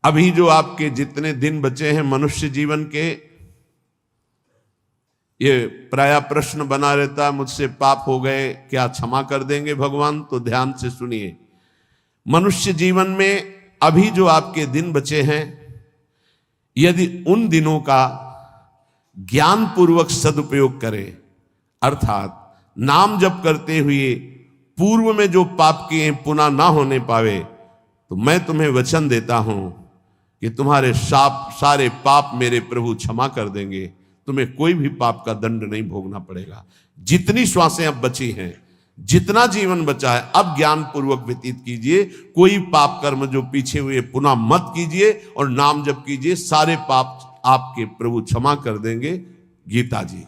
अभी जो आपके जितने दिन बचे हैं मनुष्य जीवन के, ये प्राय प्रश्न बना रहता है, मुझसे पाप हो गए, क्या क्षमा कर देंगे भगवान? तो ध्यान से सुनिए, मनुष्य जीवन में अभी जो आपके दिन बचे हैं, यदि उन दिनों का ज्ञान पूर्वक सदुपयोग करें, अर्थात नाम जप करते हुए पूर्व में जो पाप किए पुनः ना होने पावे, तो मैं तुम्हें वचन देता हूं कि तुम्हारे सारे पाप मेरे प्रभु क्षमा कर देंगे। तुम्हें कोई भी पाप का दंड नहीं भोगना पड़ेगा। जितनी श्वासें अब बची हैं, जितना जीवन बचा है, अब ज्ञान पूर्वक व्यतीत कीजिए। कोई पाप कर्म जो पीछे हुए पुनः मत कीजिए और नाम जप कीजिए, सारे पाप आपके प्रभु क्षमा कर देंगे। गीता जी,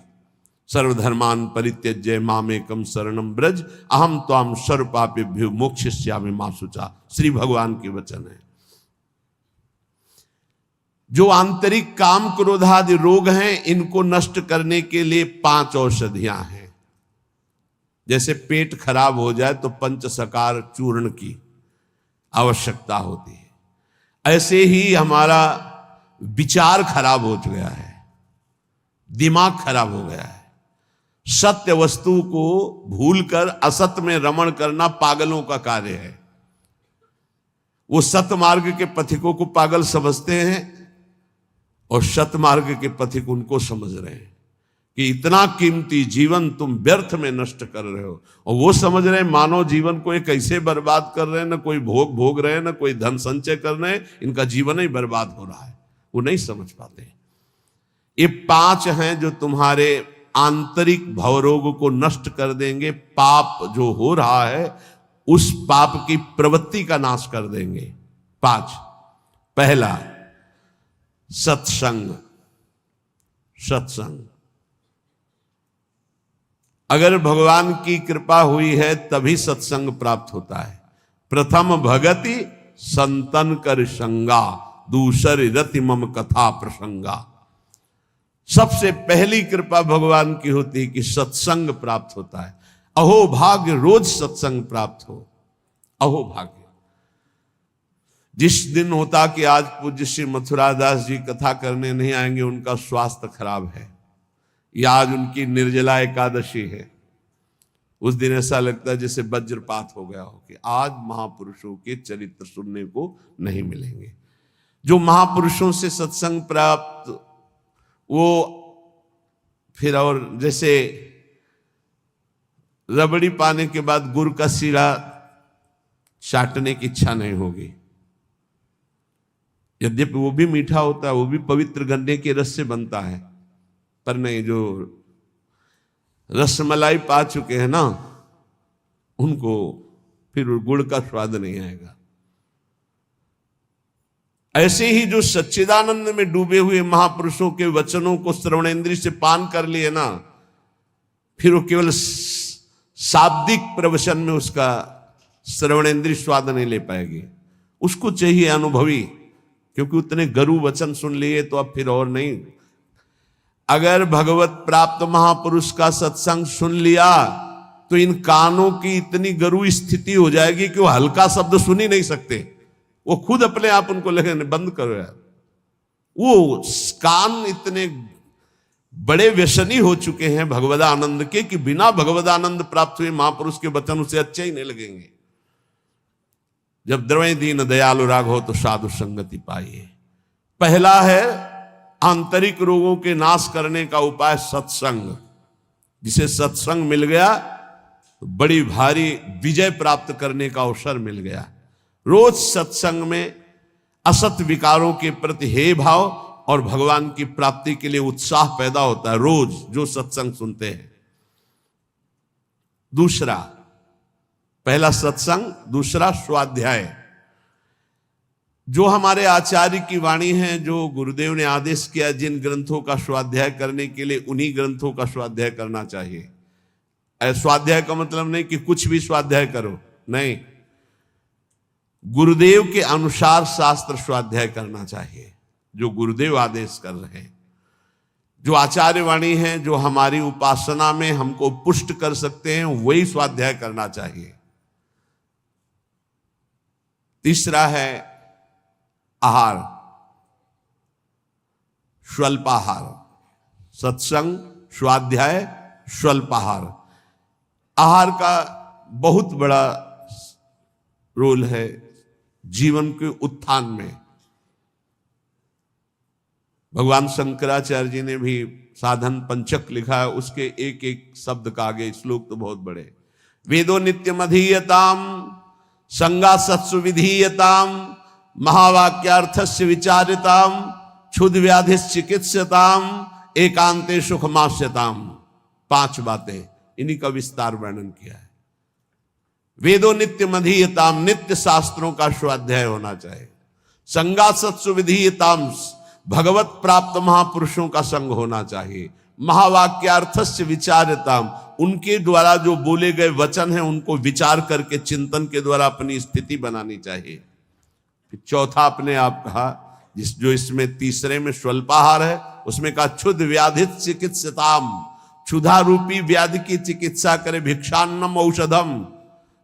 सर्वधर्मान परित्यज्य मामेकम शरणम ब्रज अहम त्वाम सर्व पापेभ्यो मोक्षयिष्यामि मा शुचा। श्री भगवान के वचन है। जो आंतरिक काम क्रोधादि रोग हैं, इनको नष्ट करने के लिए 5 औषधियां हैं। जैसे पेट खराब हो जाए तो पंचसकार चूर्ण की आवश्यकता होती है, ऐसे ही हमारा विचार खराब हो गया है, दिमाग खराब हो गया है। सत्य वस्तु को भूलकर असत्य में रमण करना पागलों का कार्य है। वो सत्य मार्ग के पथिकों को पागल समझते हैं और सत्य मार्ग के पथिक उनको समझ रहे हैं कि इतना कीमती जीवन तुम व्यर्थ में नष्ट कर रहे हो। और वो समझ रहे हैं मानव जीवन को ये कैसे बर्बाद कर रहे हैं, ना कोई भोग भोग रहे हैं, ना कोई धन संचय कर रहे हैं, इनका जीवन ही बर्बाद हो रहा है। वो नहीं समझ पाते। ये 5 हैं जो तुम्हारे आंतरिक भवरोग को नष्ट कर देंगे। पाप जो हो रहा है उस पाप की प्रवृत्ति का नाश कर देंगे। 5, पहला सत्संग। सत्संग, अगर भगवान की कृपा हुई है तभी सत्संग प्राप्त होता है। प्रथम भगति संतन कर संगा, दूसरी रति मम कथा प्रसंगा। सबसे पहली कृपा भगवान की होती है कि सत्संग प्राप्त होता है। अहो भाग्य रोज सत्संग प्राप्त हो। अहो भाग्य। जिस दिन होता कि आज पूज्य श्री मथुरादास जी कथा करने नहीं आएंगे, उनका स्वास्थ्य खराब है, या आज उनकी निर्जला एकादशी है, उस दिन ऐसा लगता है जैसे वज्रपात हो गया हो कि आज महापुरुषों के चरित्र सुनने को नहीं मिलेंगे। जो महापुरुषों से सत्संग प्राप्त, वो फिर और जैसे रबड़ी पाने के बाद गुड़ का सीरा चाटने की इच्छा नहीं होगी। यद्यपि वो भी मीठा होता है, वो भी पवित्र गन्ने के रस से बनता है, पर नहीं, जो रसमलाई पा चुके हैं ना, उनको फिर गुड़ का स्वाद नहीं आएगा। ऐसे ही जो सच्चिदानंद में डूबे हुए महापुरुषों के वचनों को श्रवणेंद्रिय से पान कर लिए ना, फिर वो केवल शाब्दिक प्रवचन में उसका श्रवणेंद्रिय स्वाद नहीं ले पाएगी। उसको चाहिए अनुभवी, क्योंकि उतने गरु वचन सुन लिए तो अब फिर और नहीं। अगर भगवत प्राप्त महापुरुष का सत्संग सुन लिया तो इन कानों की इतनी गरु स्थिति हो जाएगी कि वो हल्का शब्द सुन ही नहीं सकते। वो खुद अपने आप उनको लगने बंद करो यार। वो कान इतने बड़े व्यसनी हो चुके हैं भगवदानंद के कि बिना भगवदानंद प्राप्त हुए महापुरुष के वचन उसे अच्छे ही नहीं लगेंगे। जब द्रवय दीन दयालु राग हो तो साधु संगति पाइए। पहला है आंतरिक रोगों के नाश करने का उपाय सत्संग। जिसे सत्संग मिल गया तो बड़ी भारी विजय प्राप्त करने का अवसर मिल गया। रोज सत्संग में असत विकारों के प्रति हे भाव और भगवान की प्राप्ति के लिए उत्साह पैदा होता है रोज जो सत्संग सुनते हैं। दूसरा, पहला सत्संग, दूसरा स्वाध्याय। जो हमारे आचार्य की वाणी है, जो गुरुदेव ने आदेश किया जिन ग्रंथों का स्वाध्याय करने के लिए, उन्हीं ग्रंथों का स्वाध्याय करना चाहिए। स्वाध्याय का मतलब नहीं कि कुछ भी स्वाध्याय करो, नहीं, गुरुदेव के अनुसार शास्त्र स्वाध्याय करना चाहिए, जो गुरुदेव आदेश कर रहे हैं। जो आचार्य वाणी है, जो हमारी उपासना में हमको पुष्ट कर सकते हैं, वही स्वाध्याय करना चाहिए। तीसरा है आहार, स्वल्पाहार, सत्संग, स्वाध्याय, स्वल्पाहार। आहार का बहुत बड़ा रोल है जीवन के उत्थान में। भगवान शंकराचार्य जी ने भी साधन पंचक लिखा है, उसके एक एक शब्द का आगे श्लोक तो बहुत बड़े। वेदो नित्यम अधीयताम संगा सत्सु विधीयताम महावाक्यार्थस्य विचारिताम क्षुद्र व्याधि चिकित्सताम एकांते सुखमास्यताम। 5 बातें, इन्हीं का विस्तार वर्णन किया है। वेदो नित्य मधीयताम, नित्य शास्त्रों का स्वाध्याय होना चाहिए। संगा सत्सु विधीयताम, भगवत प्राप्त महापुरुषों का संग होना चाहिए। महावाक्यार्थस्य विचारताम, उनके द्वारा जो बोले गए वचन हैं उनको विचार करके चिंतन के द्वारा अपनी स्थिति बनानी चाहिए। फिर चौथा आपने आप कहा, जो इसमें तीसरे में स्वल्पाहार है, उसमें कहा क्षुद्र व्याधि चिकित्सताम, क्षुधा रूपी व्याधि की चिकित्सा करे। भिक्षान्नम औषधम,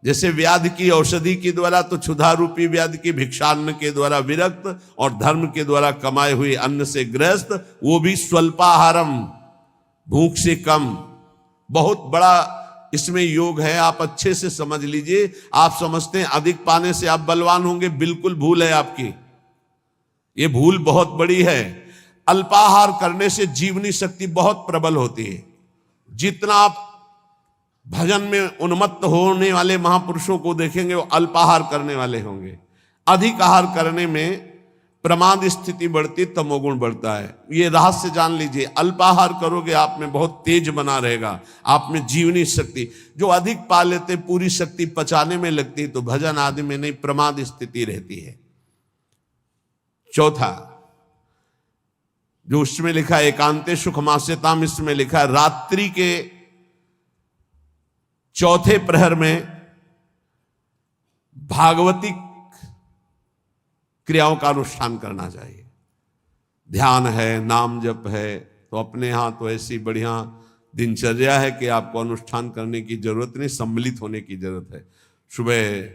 जैसे व्याधि की औषधि के द्वारा, तो क्षुधा रूपी व्याधि की भिक्षान्न के द्वारा विरक्त और धर्म के द्वारा कमाए हुए अन्न से ग्रस्त, वो भी स्वल्पाहारम, भूख से कम। बहुत बड़ा इसमें योग है, आप अच्छे से समझ लीजिए। आप समझते हैं अधिक पाने से आप बलवान होंगे, बिल्कुल भूल है आपकी, ये भूल बहुत बड़ी है। अल्पाहार करने से जीवनी शक्ति बहुत प्रबल होती है। जितना आप भजन में उन्मत्त होने वाले महापुरुषों को देखेंगे, वो अल्पाहार करने वाले होंगे। अधिक आहार करने में प्रमाद स्थिति बढ़ती, तमोगुण बढ़ता है। ये रहस्य जान लीजिए। अल्पाहार करोगे आप में बहुत तेज बना रहेगा, आप में जीवनी शक्ति। जो अधिक पा लेते पूरी शक्ति पचाने में लगती, तो भजन आदि में नहीं, प्रमाद स्थिति रहती है। चौथा जो उसमें लिखा है एकांते सुखमास्यताम, इसमें लिखा है रात्रि के चौथे प्रहर में भागवतिक क्रियाओं का अनुष्ठान करना चाहिए। ध्यान है, नाम जप है, तो अपने यहां तो ऐसी बढ़िया दिनचर्या है कि आपको अनुष्ठान करने की जरूरत नहीं, सम्मिलित होने की जरूरत है। सुबह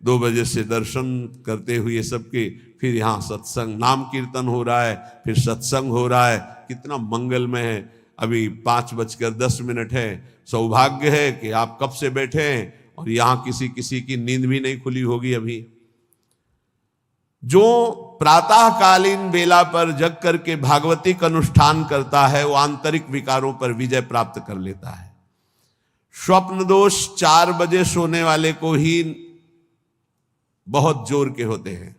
2 बजे से दर्शन करते हुए सबके, फिर यहाँ सत्संग, नाम कीर्तन हो रहा है, फिर सत्संग हो रहा है, कितना मंगलमय है। अभी 5:10 है। सौभाग्य है कि आप कब से बैठे हैं और यहां किसी की नींद भी नहीं खुली होगी अभी। जो प्रातःकालीन बेला पर जग करके भागवतिक अनुष्ठान करता है, वो आंतरिक विकारों पर विजय प्राप्त कर लेता है। स्वप्न दोष 4 बजे सोने वाले को ही बहुत जोर के होते हैं।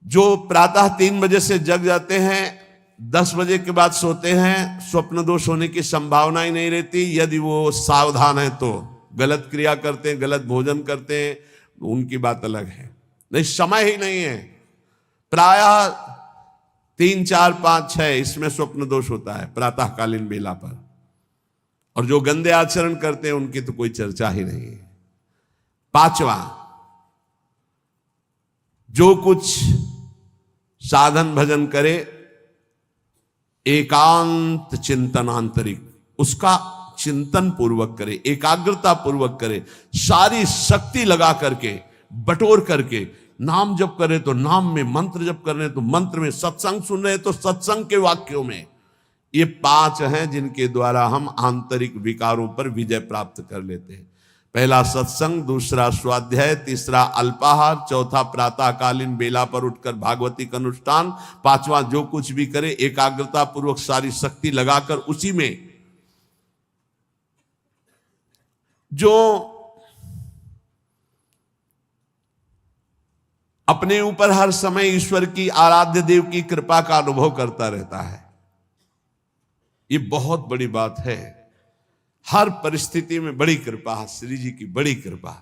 जो प्रातः 3 बजे से जग जाते हैं, 10 बजे के बाद सोते हैं, स्वप्न दोष होने की संभावना ही नहीं रहती। यदि वो सावधान है तो गलत क्रिया करते हैं, गलत भोजन करते हैं, उनकी बात अलग है। नहीं, समय ही नहीं है। प्रायः 3, 4, 5, 6 इसमें स्वप्न दोष होता है प्रातःकालीन बेला पर। और जो गंदे आचरण करते हैं उनकी तो कोई चर्चा ही नहीं है। 5वां, जो कुछ साधन भजन करे एकांत चिंतन आंतरिक, उसका चिंतन पूर्वक करे, एकाग्रता पूर्वक करे, सारी शक्ति लगा करके, बटोर करके। नाम जप करे तो नाम में, मंत्र जप कर रहे तो मंत्र में, सत्संग सुन रहे तो सत्संग के वाक्यों में। ये 5 हैं जिनके द्वारा हम आंतरिक विकारों पर विजय प्राप्त कर लेते हैं। पहला सत्संग, दूसरा स्वाध्याय, तीसरा अल्पाहार, चौथा प्रातःकालीन बेला पर उठकर भागवतिक अनुष्ठान, 5वां जो कुछ भी करे एकाग्रता पूर्वक सारी शक्ति लगाकर उसी में। जो अपने ऊपर हर समय ईश्वर की, आराध्य देव की कृपा का अनुभव करता रहता है, ये बहुत बड़ी बात है। हर परिस्थिति में बड़ी कृपा, श्री जी की बड़ी कृपा,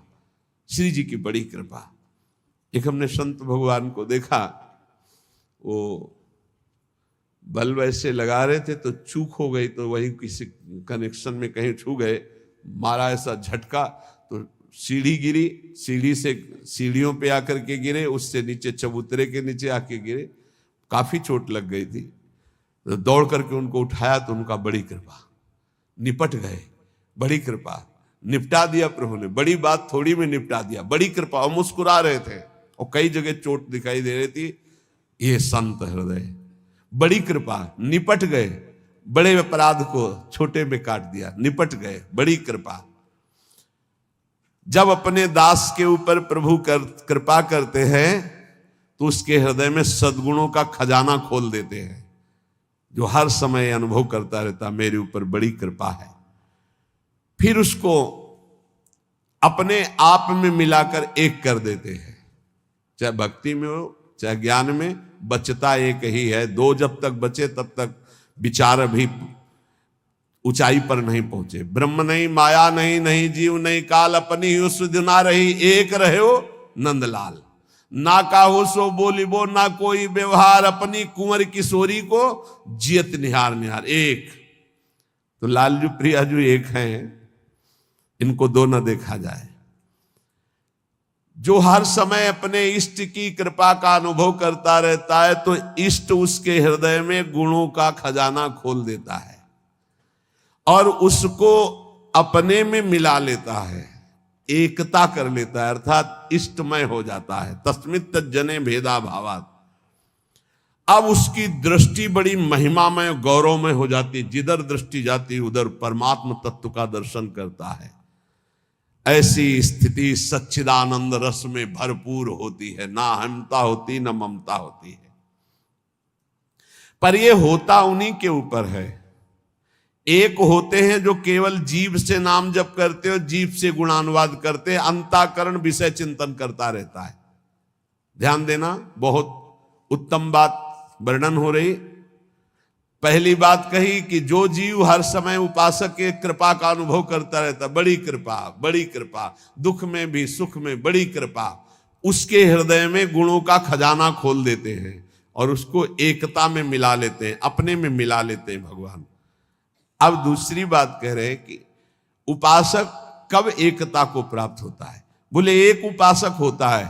श्री जी की बड़ी कृपा। एक हमने संत भगवान को देखा, वो बल्ब ऐसे लगा रहे थे तो चूक हो गई, तो वही किसी कनेक्शन में कहीं छू गए, मारा ऐसा झटका तो सीढ़ी गिरी, सीढ़ी से सीढ़ियों पे आकर के गिरे, उससे नीचे चबूतरे के नीचे आके गिरे, काफी चोट लग गई थी। तो दौड़ करके उनको उठाया तो उनका बड़ी कृपा, निपट गए, बड़ी कृपा, निपटा दिया प्रभु ने। बड़ी बात थोड़ी में निपटा दिया, बड़ी कृपा। और मुस्कुरा रहे थे, और कई जगह चोट दिखाई दे रही थी। ये संत हृदय, बड़ी कृपा, निपट गए, बड़े अपराध को छोटे में काट दिया, निपट गए, बड़ी कृपा। जब अपने दास के ऊपर प्रभु कृपा करते हैं तो उसके हृदय में सद्गुणों का खजाना खोल देते हैं, जो हर समय अनुभव करता रहता मेरे ऊपर बड़ी कृपा है। फिर उसको अपने आप में मिलाकर एक कर देते हैं, चाहे भक्ति में हो चाहे ज्ञान में, बचता एक ही है। दो जब तक बचे तब तक विचार अभी ऊंचाई पर नहीं पहुंचे। ब्रह्म नहीं, माया नहीं, नहीं जीव नहीं काल, अपनी ही सुध ना रही, एक रहे हो नंदलाल। ना काहो सो बोलिबो ना कोई व्यवहार, अपनी कुंवर किशोरी को जियत निहार निहार। एक तो लालजू प्रियाजू एक हैं, इनको दो न देखा जाए। जो हर समय अपने इष्ट की कृपा का अनुभव करता रहता है तो इष्ट उसके हृदय में गुणों का खजाना खोल देता है और उसको अपने में मिला लेता है, एकता कर लेता है, अर्थात इष्टमय हो जाता है। तस्मित् तज्जने भेदा भावात्। अब उसकी दृष्टि बड़ी महिमामय गौरवमय हो जाती, जिधर दृष्टि जाती उधर परमात्म तत्व का दर्शन करता है। ऐसी स्थिति सच्चिदानंद रस में भरपूर होती है, ना अहंता होती न ममता होती है। पर यह होता उन्हीं के ऊपर है। एक होते हैं जो केवल जीभ से नाम जप करते हो, जीभ से गुणानुवाद करते, अंतःकरण विषय चिंतन करता रहता है। ध्यान देना, बहुत उत्तम बात वर्णन हो रही। पहली बात कही कि जो जीव हर समय उपासक के कृपा का अनुभव करता रहता, बड़ी कृपा, बड़ी कृपा, दुख में भी सुख में बड़ी कृपा, उसके हृदय में गुणों का खजाना खोल देते हैं और उसको एकता में मिला लेते हैं, अपने में मिला लेते हैं भगवान। अब दूसरी बात कह रहे हैं कि उपासक कब एकता को प्राप्त होता है। बोले एक उपासक होता है,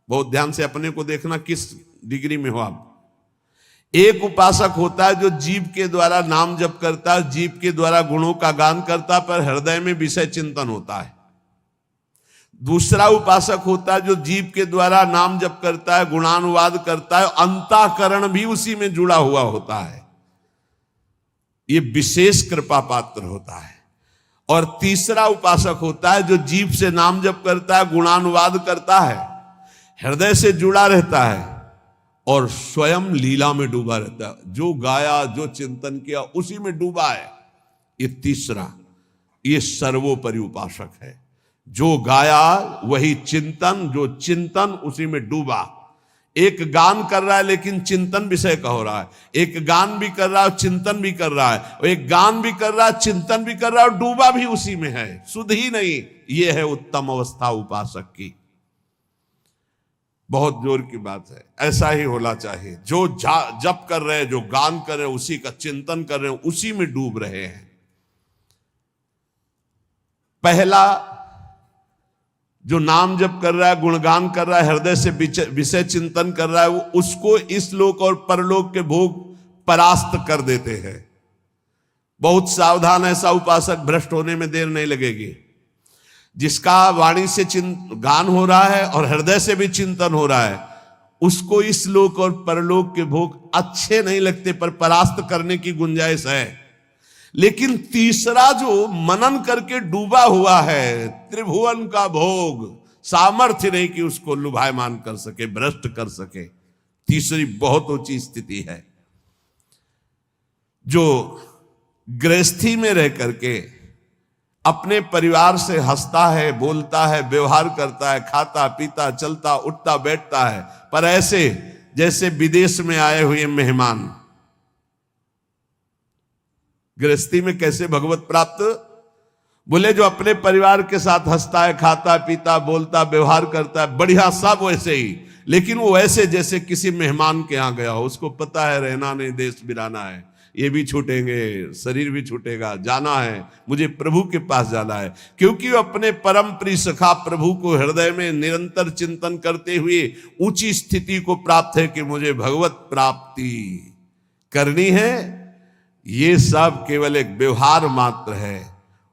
बहुत ध्यान से अपने को देखना किस डिग्री में हो आप। एक उपासक होता है जो जीव के द्वारा नाम जप करता है, जीव के द्वारा गुणों का गान करता, पर हृदय में विषय चिंतन होता है। दूसरा उपासक होता है जो जीव के द्वारा नाम जप करता है, गुणानुवाद करता है, अंतःकरण भी उसी में जुड़ा हुआ होता है। ये विशेष कृपा पात्र होता है। और तीसरा उपासक होता है जो जीव से नाम जप करता है, गुणानुवाद करता है, हृदय से जुड़ा रहता है और स्वयं लीला में डूबा रहता है। जो गाया, जो चिंतन किया, उसी में डूबा है। ये तीसरा, ये सर्वोपरि उपासक है। जो गाया वही चिंतन, जो चिंतन उसी में डूबा। एक गान कर रहा है लेकिन चिंतन विषय का हो रहा है, एक गान भी कर रहा है चिंतन भी कर रहा है, और एक गान भी कर रहा है चिंतन भी कर रहा है और डूबा भी उसी में है, सुध ही नहीं। यह है उत्तम अवस्था उपासक की। बहुत जोर की बात है, ऐसा ही होना चाहिए। जो जप कर रहे हैं, जो गान कर रहे हैं, उसी का चिंतन कर रहे हैं, उसी में डूब रहे हैं। पहला जो नाम जप कर रहा है, गुणगान कर रहा है, हृदय से विषय चिंतन कर रहा है, वो उसको इस लोक और परलोक के भोग परास्त कर देते हैं। बहुत सावधान, ऐसा उपासक भ्रष्ट होने में देर नहीं लगेगी। जिसका वाणी से गान हो रहा है और हृदय से भी चिंतन हो रहा है, उसको इस लोक और परलोक के भोग अच्छे नहीं लगते, पर परास्त करने की गुंजाइश है। लेकिन तीसरा जो मनन करके डूबा हुआ है, त्रिभुवन का भोग, सामर्थ्य नहीं कि उसको लुभायमान कर सके, भ्रष्ट कर सके। तीसरी बहुत ऊंची स्थिति है। जो गृहस्थी में रह करके अपने परिवार से हंसता है, बोलता है, व्यवहार करता है, खाता पीता, चलता उठता बैठता है, पर ऐसे जैसे विदेश में आए हुए मेहमान। गृहस्थी में कैसे भगवत प्राप्त? बोले जो अपने परिवार के साथ हंसता है, खाता पीता, बोलता, व्यवहार करता है, बढ़िया, सब वैसे ही, लेकिन वो ऐसे जैसे किसी मेहमान के यहां गया हो। उसको पता है रहना नहीं, देश बिराना है, ये भी छूटेंगे, शरीर भी छूटेगा, जाना है, मुझे प्रभु के पास जाना है। क्योंकि वो अपने परम प्रिय सखा प्रभु को हृदय में निरंतर चिंतन करते हुए ऊंची स्थिति को प्राप्त है कि मुझे भगवत प्राप्ति करनी है। ये सब केवल एक व्यवहार मात्र है।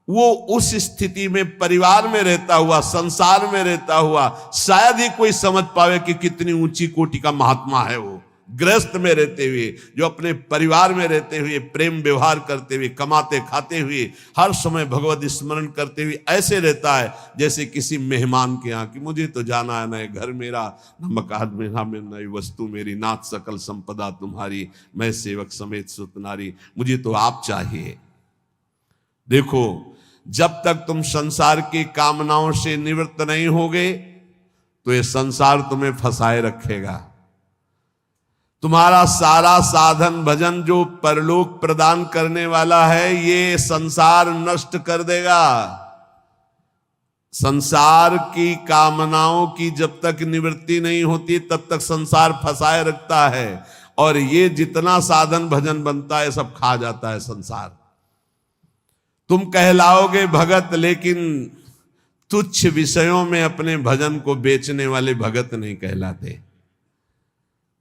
वो उस स्थिति में परिवार में रहता हुआ, संसार में रहता हुआ शायद ही कोई समझ पावे कि कितनी ऊंची कोटि का महात्मा है वो। गृहस्थ में रहते हुए, जो अपने परिवार में रहते हुए प्रेम व्यवहार करते हुए, कमाते खाते हुए, हर समय भगवत स्मरण करते हुए ऐसे रहता है जैसे किसी मेहमान के यहाँ कि मुझे तो जाना है, न घर मेरा, न मकान मेरा, न वस्तु मेरी, नाथ सकल संपदा तुम्हारी, मैं सेवक समेत सुत नारी, मुझे तो आप चाहिए। देखो, जब तक तुम संसार की कामनाओं से निवृत्त नहीं होगे तो ये संसार तुम्हें फंसाए रखेगा। तुम्हारा सारा साधन भजन जो परलोक प्रदान करने वाला है, ये संसार नष्ट कर देगा। संसार की कामनाओं की जब तक निवृत्ति नहीं होती तब तक संसार फंसाए रखता है, और ये जितना साधन भजन बनता है सब खा जाता है संसार। तुम कहलाओगे भगत, लेकिन तुच्छ विषयों में अपने भजन को बेचने वाले भगत नहीं कहलाते।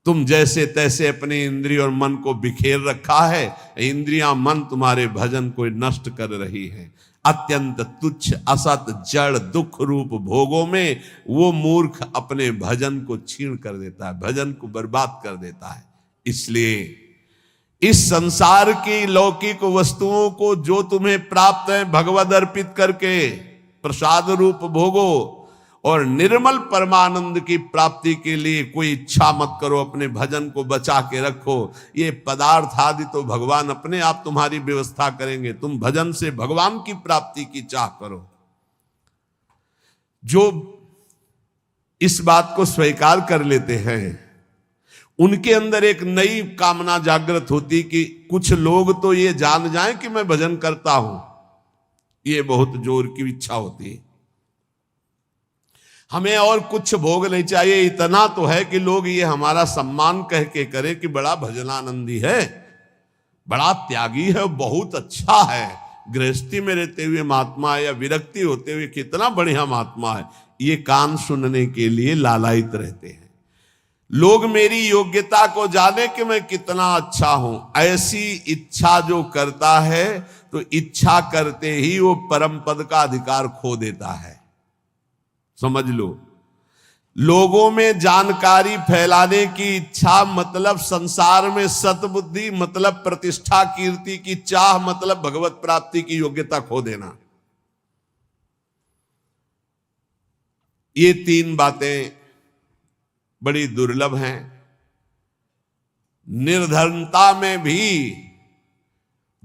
तुम जैसे तैसे अपने इंद्रिय और मन को बिखेर रखा है, इंद्रियां मन तुम्हारे भजन को नष्ट कर रही है। अत्यंत तुच्छ असत जड़ दुख रूप भोगों में वो मूर्ख अपने भजन को छीन कर देता है, भजन को बर्बाद कर देता है। इसलिए इस संसार की लौकिक वस्तुओं को जो तुम्हें प्राप्त है भगवद अर्पित करके प्रसाद रूप भोगो, और निर्मल परमानंद की प्राप्ति के लिए कोई इच्छा मत करो, अपने भजन को बचा के रखो। ये पदार्थ आदि तो भगवान अपने आप तुम्हारी व्यवस्था करेंगे, तुम भजन से भगवान की प्राप्ति की चाह करो। जो इस बात को स्वीकार कर लेते हैं उनके अंदर एक नई कामना जागृत होती कि कुछ लोग तो ये जान जाएं कि मैं भजन करता हूं, ये बहुत जोर की इच्छा होती है। हमें और कुछ भोग नहीं चाहिए, इतना तो है कि लोग ये हमारा सम्मान कह के करें कि बड़ा भजनानंदी है, बड़ा त्यागी है, बहुत अच्छा है, गृहस्थी में रहते हुए महात्मा है या विरक्ति होते हुए कितना बढ़िया महात्मा है। ये कान सुनने के लिए लालायित रहते हैं। लोग मेरी योग्यता को जाने कि मैं कितना अच्छा हूं, ऐसी इच्छा जो करता है तो इच्छा करते ही वो परम पद का अधिकार खो देता है। समझ लो, लोगों में जानकारी फैलाने की इच्छा मतलब संसार में सतबुद्धि, मतलब प्रतिष्ठा कीर्ति की चाह, मतलब भगवत प्राप्ति की योग्यता खो देना। ये तीन बातें बड़ी दुर्लभ हैं। निर्धनता में भी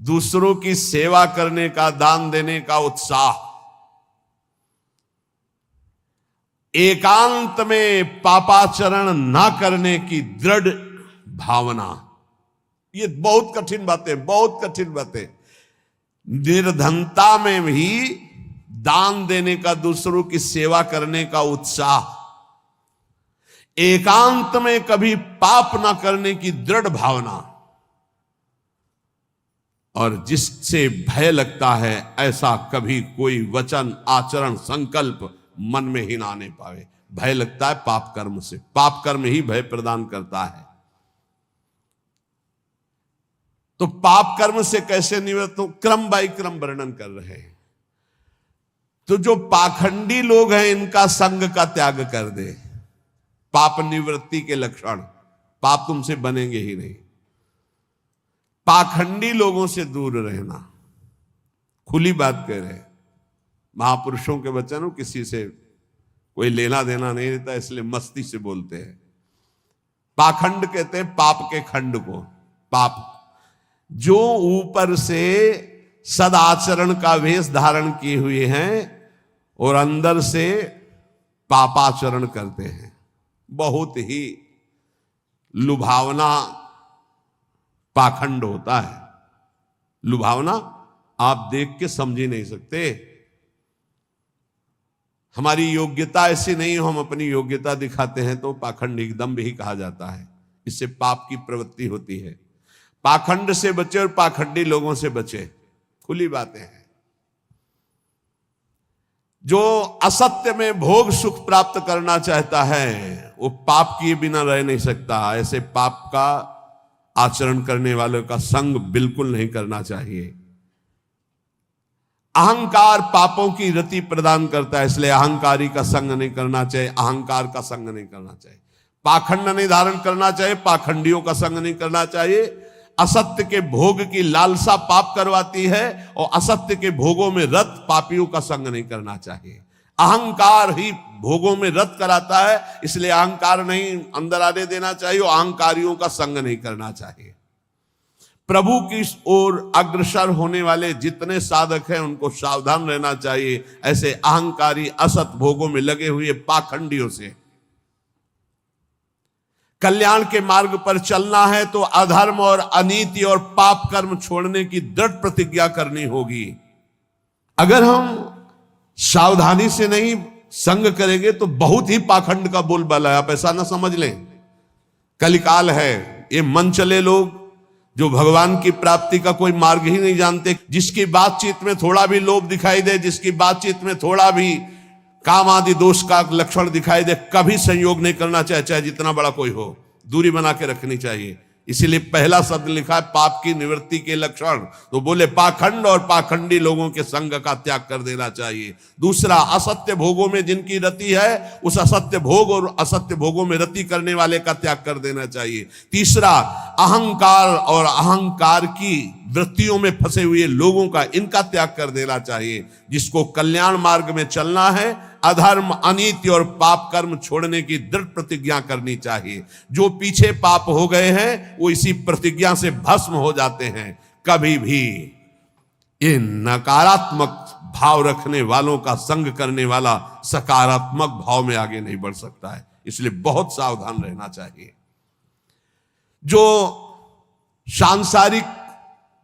दूसरों की सेवा करने का, दान देने का उत्साह, एकांत में पापाचरण ना करने की दृढ़ भावना, ये बहुत कठिन बातें, बहुत कठिन बातें। निर्धनता में भी दान देने का, दूसरों की सेवा करने का उत्साह, एकांत में कभी पाप ना करने की दृढ़ भावना, और जिससे भय लगता है ऐसा कभी कोई वचन, आचरण, संकल्प मन में ही ना आने पावे। भय लगता है पाप कर्म से, पाप कर्म ही भय प्रदान करता है। तो पाप कर्म से कैसे निवृत्त हो, क्रम बाय क्रम वर्णन कर रहे हैं। तो जो पाखंडी लोग हैं इनका संग का त्याग कर दे। पाप निवृत्ति के लक्षण, पाप तुमसे बनेंगे ही नहीं। पाखंडी लोगों से दूर रहना, खुली बात कह रहे हैं। महापुरुषों के वचन हो, किसी से कोई लेना देना नहीं रहता, इसलिए मस्ती से बोलते हैं। पाखंड कहते हैं पाप के खंड को। पाप जो ऊपर से सदाचरण का वेश धारण किए हुए हैं और अंदर से पापाचरण करते हैं, बहुत ही लुभावना पाखंड होता है। लुभावना आप देख के समझ ही नहीं सकते। हमारी योग्यता ऐसी नहीं हो, हम अपनी योग्यता दिखाते हैं तो पाखंड एकदम भी कहा जाता है। इससे पाप की प्रवृत्ति होती है। पाखंड से बचे और पाखंडी लोगों से बचे, खुली बातें हैं। जो असत्य में भोग सुख प्राप्त करना चाहता है वो पाप किए बिना रह नहीं सकता। ऐसे पाप का आचरण करने वालों का संग बिल्कुल नहीं करना चाहिए। अहंकार पापों की रति प्रदान करता है, इसलिए अहंकारी का संग नहीं करना चाहिए, अहंकार का संग नहीं करना चाहिए। पाखंड नहीं धारण करना चाहिए, पाखंडियों का संग नहीं करना चाहिए। असत्य के भोग की लालसा पाप करवाती है और असत्य के भोगों में रत पापियों का संग नहीं करना चाहिए। अहंकार ही भोगों में रत कराता है, इसलिए अहंकार नहीं अंदर आने देना चाहिए और अहंकारियों का संग नहीं करना चाहिए। प्रभु की ओर अग्रसर होने वाले जितने साधक हैं उनको सावधान रहना चाहिए ऐसे अहंकारी असत भोगों में लगे हुए पाखंडियों से। कल्याण के मार्ग पर चलना है तो अधर्म और अनीति और पाप कर्म छोड़ने की दृढ़ प्रतिज्ञा करनी होगी। अगर हम सावधानी से नहीं संग करेंगे तो बहुत ही पाखंड का बोलबाला है, आप ऐसा ना समझ लें। कलिकाल है, ये मन चले लोग जो भगवान की प्राप्ति का कोई मार्ग ही नहीं जानते, जिसकी बातचीत में थोड़ा भी लोभ दिखाई दे, जिसकी बातचीत में थोड़ा भी काम आदि दोष का लक्षण दिखाई दे, कभी संयोग नहीं करना चाहिए, चाहे जितना बड़ा कोई हो, दूरी बना के रखनी चाहिए। इसीलिए पहला शब्द लिखा है पाप की निवृत्ति के लक्षण, तो बोले पाखंड और पाखंडी लोगों के संग का त्याग कर देना चाहिए। दूसरा, असत्य भोगों में जिनकी रति है उस असत्य भोग और असत्य भोगों में रति करने वाले का त्याग कर देना चाहिए। तीसरा, अहंकार और अहंकार की वृत्तियों में फंसे हुए लोगों का इनका त्याग कर देना चाहिए। जिसको कल्याण मार्ग में चलना है अधर्म अनीति और पाप कर्म छोड़ने की दृढ़ प्रतिज्ञा करनी चाहिए। जो पीछे पाप हो गए हैं वो इसी प्रतिज्ञा से भस्म हो जाते हैं। कभी भी ये नकारात्मक भाव रखने वालों का संग करने वाला सकारात्मक भाव में आगे नहीं बढ़ सकता है, इसलिए बहुत सावधान रहना चाहिए। जो सांसारिक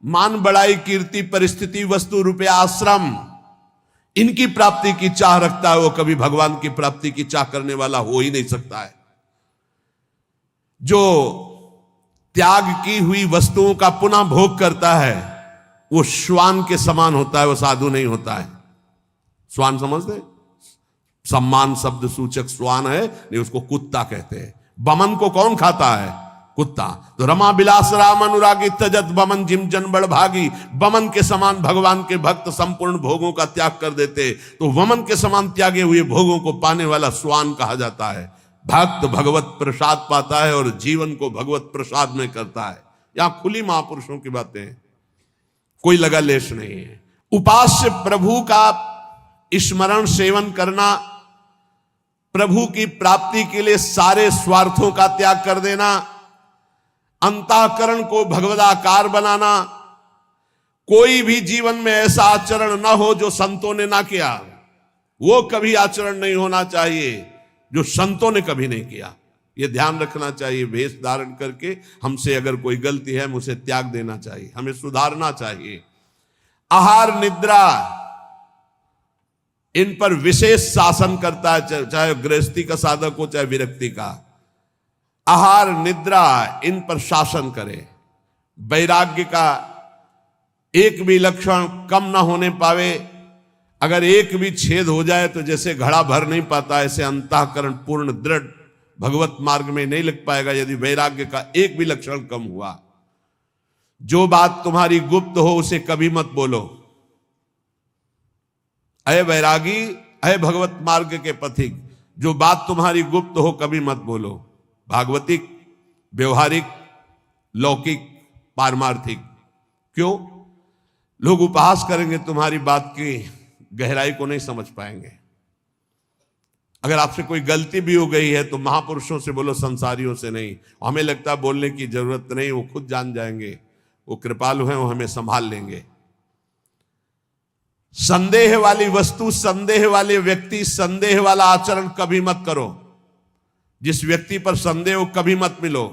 मान बढ़ाई कीर्ति परिस्थिति वस्तु रुपया आश्रम इनकी प्राप्ति की चाह रखता है वो कभी भगवान की प्राप्ति की चाह करने वाला हो ही नहीं सकता है। जो त्याग की हुई वस्तुओं का पुनः भोग करता है वो श्वान के समान होता है, वो साधु नहीं होता है। श्वान समझते, सम्मान शब्द सूचक श्वान है, नहीं उसको कुत्ता कहते हैं। बमन को कौन खाता है? कुत्ता। तो रमा बिलास राम अनुरागी तजत बमन जिम जन बड़ भागी। बमन के समान भगवान के भक्त संपूर्ण भोगों का त्याग कर देते, तो वमन के समान त्यागे हुए भोगों को पाने वाला स्वान कहा जाता है। भक्त भगवत प्रसाद पाता है और जीवन को भगवत प्रसाद में करता है। यहां खुली महापुरुषों की बातें हैं, कोई लगा लेश नहीं है। उपास्य प्रभु का स्मरण सेवन करना, प्रभु की प्राप्ति के लिए सारे स्वार्थों का त्याग कर देना, अंतःकरण को भगवदाकार बनाना। कोई भी जीवन में ऐसा आचरण ना हो जो संतों ने ना किया, वो कभी आचरण नहीं होना चाहिए जो संतों ने कभी नहीं किया। ये ध्यान रखना चाहिए। वेश धारण करके हमसे अगर कोई गलती है हमें उसे त्याग देना चाहिए, हमें सुधारना चाहिए। आहार निद्रा इन पर विशेष शासन करता है, चाहे गृहस्थी का साधक हो चाहे विरक्ति का। आहार निद्रा इन पर शासन करे। वैराग्य का एक भी लक्षण कम ना होने पावे। अगर एक भी छेद हो जाए तो जैसे घड़ा भर नहीं पाता, ऐसे अंतःकरण पूर्ण दृढ़ भगवत मार्ग में नहीं लग पाएगा यदि वैराग्य का एक भी लक्षण कम हुआ। जो बात तुम्हारी गुप्त हो उसे कभी मत बोलो। अय वैरागी, अय भगवत मार्ग के पथिक, जो बात तुम्हारी गुप्त हो कभी मत बोलो। भागवतिक, व्यवहारिक, लौकिक, पारमार्थिक। क्यों? लोग उपहास करेंगे, तुम्हारी बात की गहराई को नहीं समझ पाएंगे। अगर आपसे कोई गलती भी हो गई है तो महापुरुषों से बोलो, संसारियों से नहीं। हमें लगता है बोलने की जरूरत नहीं, वो खुद जान जाएंगे, वो कृपालु हैं, वो हमें संभाल लेंगे। संदेह वाली वस्तु, संदेह वाले व्यक्ति, संदेह वाला आचरण कभी मत करो। जिस व्यक्ति पर संदेह हो कभी मत मिलो,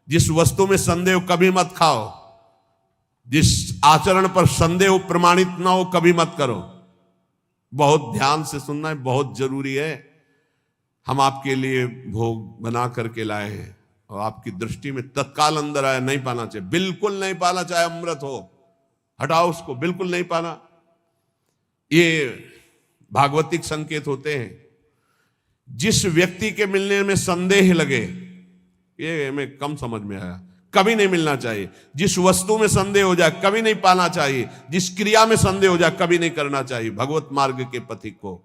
जिस वस्तु में संदेह हो कभी मत खाओ, जिस आचरण पर संदेह प्रमाणित ना हो कभी मत करो। बहुत ध्यान से सुनना है, बहुत जरूरी है। हम आपके लिए भोग बना करके लाए हैं और आपकी दृष्टि में तत्काल अंदर आया, नहीं पाना चाहिए, बिल्कुल नहीं पाना, चाहे अमृत हो, हटाओ उसको, बिल्कुल नहीं पाना। ये भागवतिक संकेत होते हैं। जिस व्यक्ति के मिलने में संदेह लगे, ये हमें कम समझ में आया, कभी नहीं मिलना चाहिए। जिस वस्तु में संदेह हो जाए कभी नहीं पाना चाहिए। जिस क्रिया में संदेह हो जाए कभी नहीं करना चाहिए। भगवत मार्ग के पथिक को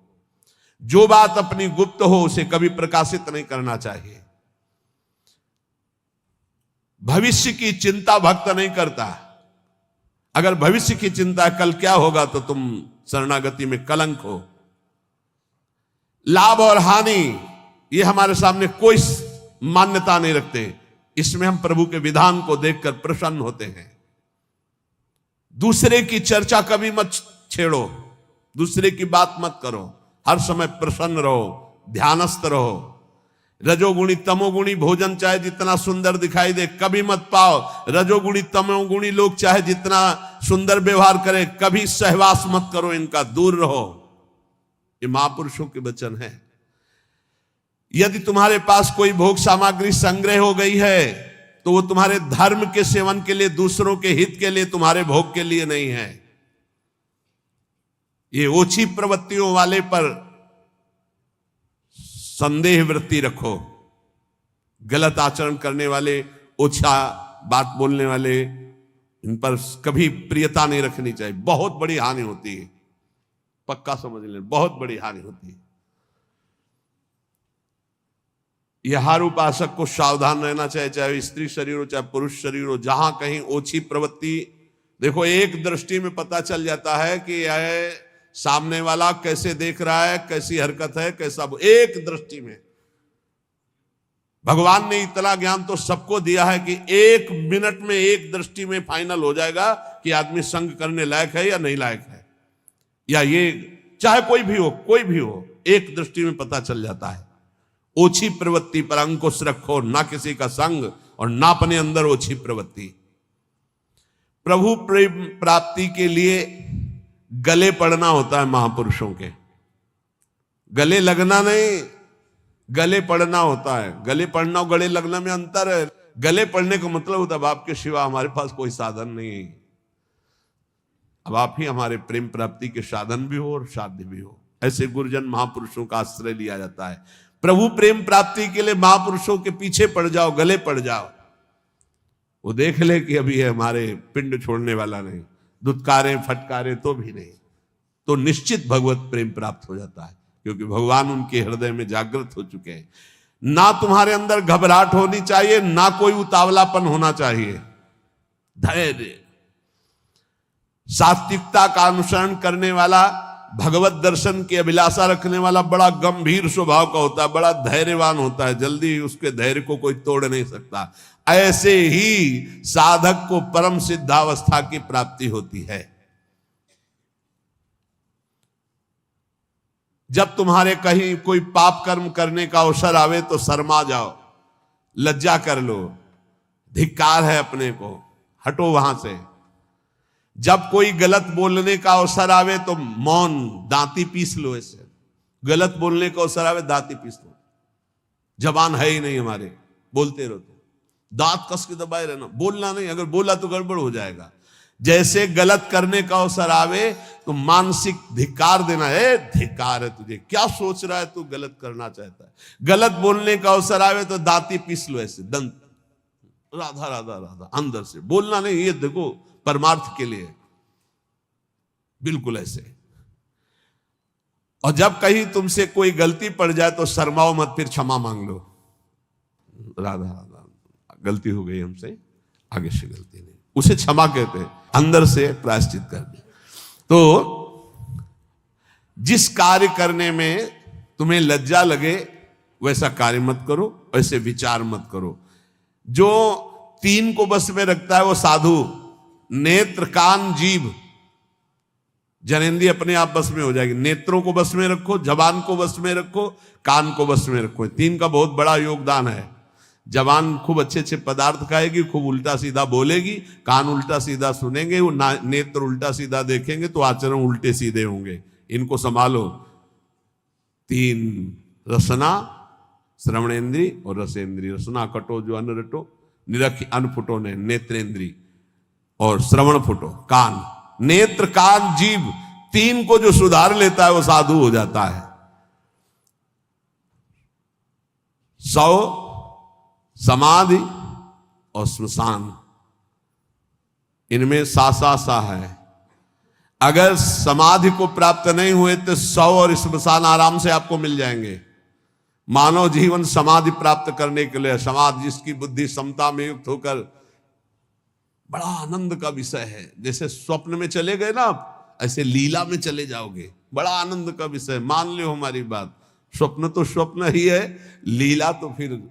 जो बात अपनी गुप्त हो उसे कभी प्रकाशित नहीं करना चाहिए। भविष्य की चिंता भक्त नहीं करता। अगर भविष्य की चिंता कल क्या होगा तो तुम शरणागति में कलंक हो। लाभ और हानि ये हमारे सामने कोई मान्यता नहीं रखते। इसमें हम प्रभु के विधान को देखकर प्रसन्न होते हैं। दूसरे की चर्चा कभी मत छेड़ो, दूसरे की बात मत करो। हर समय प्रसन्न रहो, ध्यानस्थ रहो। रजोगुणी तमोगुणी भोजन चाहे जितना सुंदर दिखाई दे कभी मत पाओ। रजोगुणी तमोगुणी लोग चाहे जितना सुंदर व्यवहार करे कभी सहवास मत करो, इनका दूर रहो। ये महापुरुषों के वचन है। यदि तुम्हारे पास कोई भोग सामग्री संग्रह हो गई है तो वो तुम्हारे धर्म के सेवन के लिए, दूसरों के हित के लिए, तुम्हारे भोग के लिए नहीं है। ये ओछी प्रवृत्तियों वाले पर संदेह वृत्ति रखो। गलत आचरण करने वाले, ओछा बात बोलने वाले, इन पर कभी प्रियता नहीं रखनी चाहिए। बहुत बड़ी हानि होती है, पक्का समझ लें, बहुत बड़ी हानि होती है। यह हर उपासक को सावधान रहना चाहिए, चाहे स्त्री शरीर हो चाहे पुरुष शरीर हो। जहां कहीं ओछी प्रवृत्ति, देखो एक दृष्टि में पता चल जाता है कि यह सामने वाला कैसे देख रहा है, कैसी हरकत है, कैसा। एक दृष्टि में भगवान ने इतना ज्ञान तो सबको दिया है कि 1 मिनट में एक दृष्टि में फाइनल हो जाएगा कि आदमी संग करने लायक है या नहीं लायक है। या ये चाहे कोई भी हो, एक दृष्टि में पता चल जाता है। ओछी प्रवृत्ति पर अंकुश रखो, ना किसी का संग और ना अपने अंदर ओछी प्रवृत्ति। प्रभु प्रेम प्राप्ति के लिए गले पड़ना होता है महापुरुषों के। गले लगना नहीं, गले पड़ना होता है। गले पड़ना और गले लगना में अंतर है। गले पड़ने का मतलब होता है अब आपके सिवा हमारे पास कोई साधन नहीं, अब आप ही हमारे प्रेम प्राप्ति के साधन भी हो और साध्य भी हो। ऐसे गुरुजन महापुरुषों का आश्रय लिया जाता है। प्रभु प्रेम प्राप्ति के लिए महापुरुषों के पीछे पड़ जाओ, गले पड़ जाओ। वो देख ले कि अभी है हमारे पिंड छोड़ने वाला नहीं, दुत्कारे फटकारे तो भी नहीं, तो निश्चित भगवत प्रेम प्राप्त हो जाता है, क्योंकि भगवान उनके हृदय में जागृत हो चुके हैं। ना तुम्हारे अंदर घबराहट होनी चाहिए, ना कोई उतावलापन होना चाहिए। धैर्य, सात्विकता का अनुसरण करने वाला, भगवत दर्शन की अभिलाषा रखने वाला बड़ा गंभीर स्वभाव का होता है, बड़ा धैर्यवान होता है। जल्दी उसके धैर्य को कोई तोड़ नहीं सकता। ऐसे ही साधक को परम सिद्धावस्था की प्राप्ति होती है। जब तुम्हारे कहीं कोई पाप कर्म करने का अवसर आवे तो शर्मा जाओ, लज्जा कर लो, धिक्कार है अपने को, हटो वहां से। जब कोई गलत बोलने का अवसर आवे तो मौन, दांती पीस लो। ऐसे गलत बोलने का अवसर आवे दांती पीस लो। जबान है ही नहीं हमारे, बोलते रहो, दांत कस के दबाए रहना, बोलना नहीं। अगर बोला तो गड़बड़ हो जाएगा। जैसे गलत करने का अवसर आवे तो मानसिक धिक्कार देना है। धिक्कार है तुझे, क्या सोच रहा है तू, गलत करना चाहता है। गलत बोलने का अवसर आवे तो दांती पीस लो, ऐसे दंत, राधा राधा राधा, अंदर से बोलना नहीं। ये देखो परमार्थ के लिए, बिल्कुल ऐसे। और जब कहीं तुमसे कोई गलती पड़ जाए तो शर्माओ मत, फिर क्षमा मांग लो। राधा राधा, गलती हो गई हमसे, आगे से गलती नहीं, उसे क्षमा कहते हैं। अंदर से प्रायश्चित कर दे। तो जिस कार्य करने में तुम्हें लज्जा लगे वैसा कार्य मत करो, वैसे विचार मत करो। जो 3 को बस में रखता है वो साधु, नेत्र कान जीभ, जनेंद्रिय अपने आप बस में हो जाएगी। नेत्रों को बस में रखो, जबान को बस में रखो, कान को बस में रखो। 3 का बहुत बड़ा योगदान है। जबान खूब अच्छे अच्छे पदार्थ खाएगी, खूब उल्टा सीधा बोलेगी, कान उल्टा सीधा सुनेंगे, वो नेत्र उल्टा सीधा देखेंगे तो आचरण उल्टे सीधे होंगे। इनको संभालो। 3 रसना, श्रवणेन्द्री और रसेंद्री। रसना कटो जो अन्न रटो, निरख अन्न फुटो ने नेत्रेंद्री, और श्रवण फुटो कान। नेत्र कान जीभ 3 को जो सुधार लेता है वो साधु हो जाता है। 100 समाधि और स्मशान, इनमें सा है। अगर समाधि को प्राप्त नहीं हुए तो 100 और स्मशान आराम से आपको मिल जाएंगे। मानव जीवन समाधि प्राप्त करने के लिए, समाधि जिसकी बुद्धि समता में युक्त होकर, बड़ा आनंद का विषय है। जैसे स्वप्न में चले गए ना आप, ऐसे लीला में चले जाओगे, बड़ा आनंद का विषय। मान लो हमारी बात, स्वप्न तो स्वप्न ही है, लीला तो फिर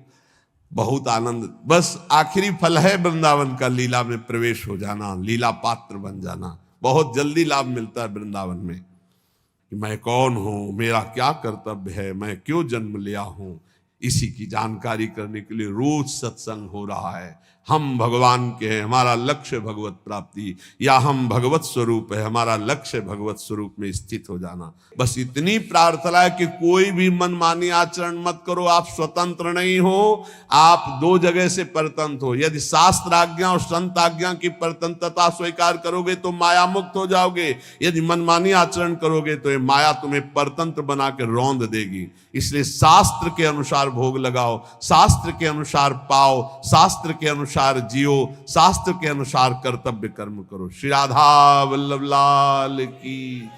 बहुत आनंद। बस आखिरी फल है वृंदावन का, लीला में प्रवेश हो जाना, लीला पात्र बन जाना। बहुत जल्दी लाभ मिलता है वृंदावन में कि मैं कौन हूं, मेरा क्या कर्तव्य है, मैं क्यों जन्म लिया हूं, इसी की जानकारी करने के लिए रोज सत्संग हो रहा है। हम भगवान के हैं, हमारा लक्ष्य भगवत प्राप्ति, या हम भगवत स्वरूप है, हमारा लक्ष्य भगवत स्वरूप में स्थित हो जाना। बस इतनी प्रार्थना है कि कोई भी मनमानी आचरण मत करो। आप स्वतंत्र नहीं हो, आप दो जगह से परतंत्र हो। यदि शास्त्र आज्ञा और संत आज्ञा की परतंत्रता स्वीकार करोगे तो माया मुक्त हो जाओगे। यदि मनमानी आचरण करोगे तो ये माया तुम्हें परतंत्र बना के रौंद देगी। इसलिए शास्त्र के अनुसार भोग लगाओ, शास्त्र के अनुसार पाओ, शास्त्र के अनुसार जियो, शास्त्र के अनुसार कर्तव्य कर्म करो। श्री राधा वल्लभ लाल की।